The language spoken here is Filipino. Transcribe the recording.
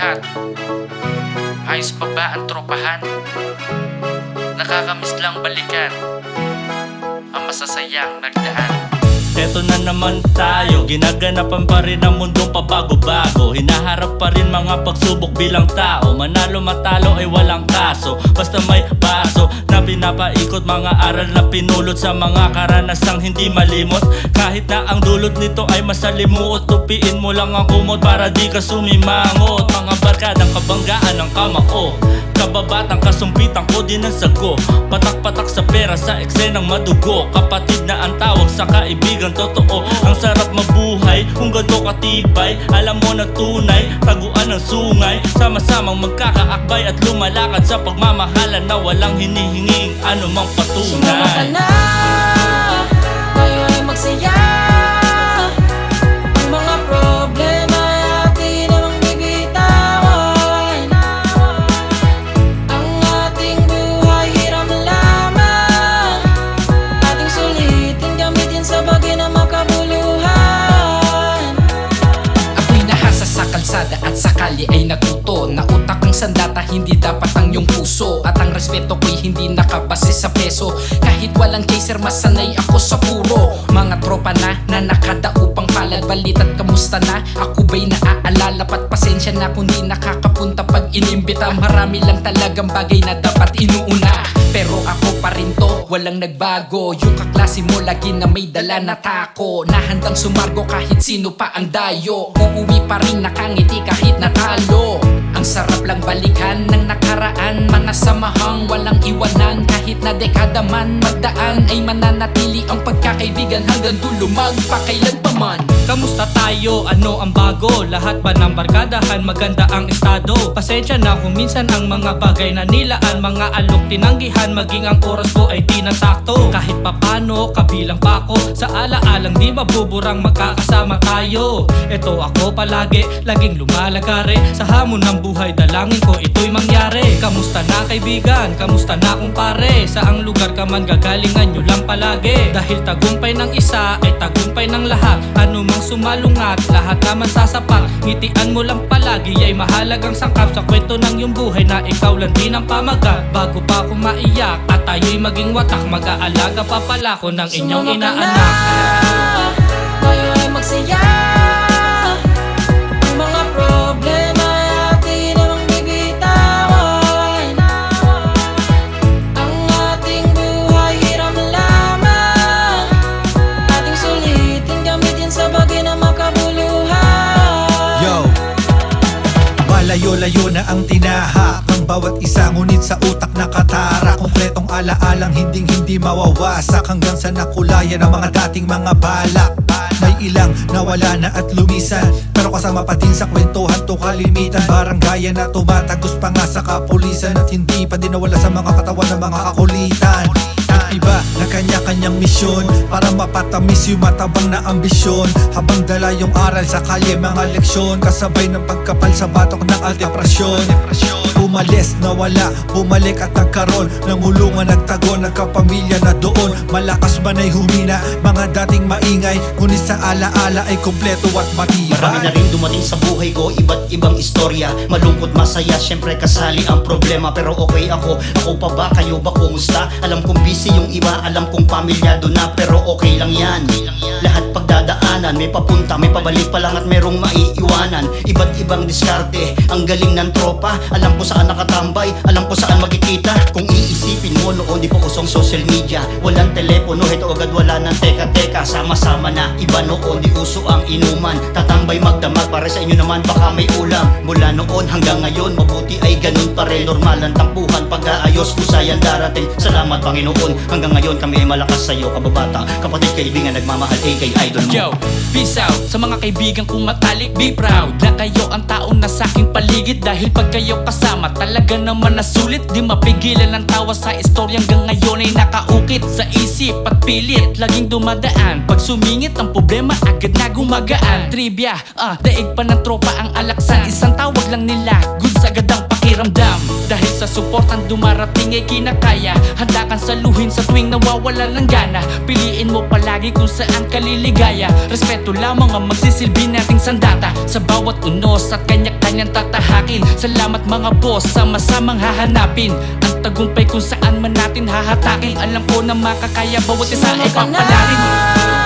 lahat, ayos pa ba ang tropahan? Nakakamiss lang balikan ang masasayang nagdaan. Eto na naman tayo, ginaganapan pa rin ang mundong pabago-bago. Hinaharap pa rin mga pagsubok bilang tao. Manalo matalo ay walang kaso, basta may baso na pinapaikot. Mga aral na pinulot sa mga karanasang hindi malimot. Kahit na ang dulot nito ay masalimuot, tupiin mo lang ang kumot para di ka sumimangot. Mga barkadang kabanggaan ng kamao, kababatang kasumpitan ko din ang sago. Patak-patak sa pera sa eksenang madugo. Kapatid na ang tawag sa kaibigan totoo. Ang sarap mabuhay kung ganito katibay. Alam mo na tunay, taguan ng sungay. Sama-samang magkakaakbay at lumalakad sa pagmamahalan na walang hinihinging anumang patunay. Sumama ka na, tayo ay magsaya. Ang mga problema ay atin namang bibitawan. Ang ating buhay hiram lamang, ating sulitin, gamitin sa bagay na makabuluhan. Ako'y nahasa sa kalsada at sa kalye ay natuto na utak ang sandata, hindi dapat ang iyong puso. At ang respeto ko'y hindi nakabase sa peso. Kahit walang chaser, masanay ako sa puro. Mga tropa na nakadaupang palad, balita't kamusta na? Ako ba'y naaalala? Pat pasensya na kung di nakakapunta pag inimbita. Marami lang talagang bagay na dapat inuuna, pero ako pa rin to, walang nagbago. Yung kaklase mo lagi na may dala na tako, na handang sumargo kahit sino pa ang dayo. Uuwi pa rin nakangiti kahit natalo. Ang sarap lang balikan ng nakaraan, mga samahang walang iwanan. Kahit na dekada man magdaan, ay mananatili ang pagkakaibigan hanggang dulo magpakailan pa man. Kamusta tayo? Ano ang bago? Lahat ba ng barkadahan maganda ang estado? Pasensya na kung minsan ang mga bagay na nilaan, mga alok tinanggihan, maging ang oras ko ay di nasakto. Kahit papano, kabilang pa ako sa alaalang di mabuburang magkakasama tayo. Ito ako palagi, laging lumalagare sa hamon ng buhay, dalangin ko ito'y mangyari. Kamusta na kaibigan? Kamusta na kumpare? Saang lugar ka man gagalingan nyo lang palagi. Dahil tagumpay ng isa ay tagumpay ng lahat. Ano mang sumalungat, lahat naman sasapat. Ngitian mo lang palagi ay mahalagang sangkap sa kwento ng iyong buhay, na ikaw lang din ang pamagat. Bago pa ako maiyak at tayo'y maging watak, mag-aalaga pa pala ko ng inyong Sumama ka inaanak. na, tayo ay magsaya. Ang mga problema ay atin namang bibitawan. Ang ating buhay hiram lamang, ating sulitin, gamitin sa bagay na makabuluhan. Yo, malayo-layo na ang tinahak ng bawat isa, ngunit sa utak nakatara. Kompletong alaalang hinding-hindi mawawasak, hanggang sa nakulayan ng mga dating mga balak. May ilang nawala na at lumisan, pero kasama pa din sa kwentuhan to kalimitan. Baranggayan na tumatagos pa nga sa kapulisan, at hindi pa din nawala sa mga katawan ng mga kakulitan. At iba na kanya-kanyang misyon para mapatamis yung matabang na ambisyon, habang dala yung aral sa kalye, mga leksyon, kasabay ng pagkapal sa batok ng alteprasyon. Umalis, nawala, bumalik at nagkaroon ng ulungan, nagtago, nagkapamilya na doon. Malakas man ay humina, mga dating maingay, ngunit sa alaala ay kompleto at matibay. Marami na rin dumating sa buhay ko, iba't ibang istorya. Malungkot, masaya, syempre kasali ang problema. Pero okay ako, ako pa ba? Kayo ba kumusta? Alam kong busy yung iba, alam kong pamilyado na, pero okay lang yan. Lahat pagdadaanan, may papunta, may pabalik pa lang at merong maiiwanan. Iba't ibang diskarte, ang galing ng tropa. Alam ko saan nakatambay, alam ko saan magkikita. Kung iisipin mo noon, di pa usong social media, walang telepono, ito agad wala ng teka-teka. Sama-sama na, iba noon, di uso ang inuman. Tatambay magdamag, para sa inyo naman baka may ulam. Mula noon hanggang ngayon, mabuti ay ganun pa rin. Normal ang tampuhan, pag-aayos, kusayan darating. Salamat Panginoon, hanggang ngayon kami ay malakas sa'yo. Kababata, kapatid, kaibigan, nagmamahal, kay idol mo. Yo, peace out sa mga kaibigan kong matalik. Be proud na kayo ang taong nasa aking paligid, dahil pag kayo kasama talaga naman nasulit. Di mapigilan ang tawa sa istorya, hanggang ngayon ay nakaukit sa isip at pilit laging dumadaan. Pag sumingit ang problema, agad na gumagaan. Trivia, daig pa ng tropa ang alaksan, isang tawag lang nila, goods agad ang pakiramdam. Dahil sa suportang dumarating ay kinakaya. Handa kang saluhin sa tuwing nawawala ng gana. Piliin mo palagi kung saan ka liligaya. Respeto lamang ang magsisilbi nating sandata sa bawat unos at kanya-kanyang tatahakin. Salamat mga boss, sama-samang hahanapin ang tagumpay kung saan man natin hahatakin. Alam ko na makakaya bawat isa ay papalarin.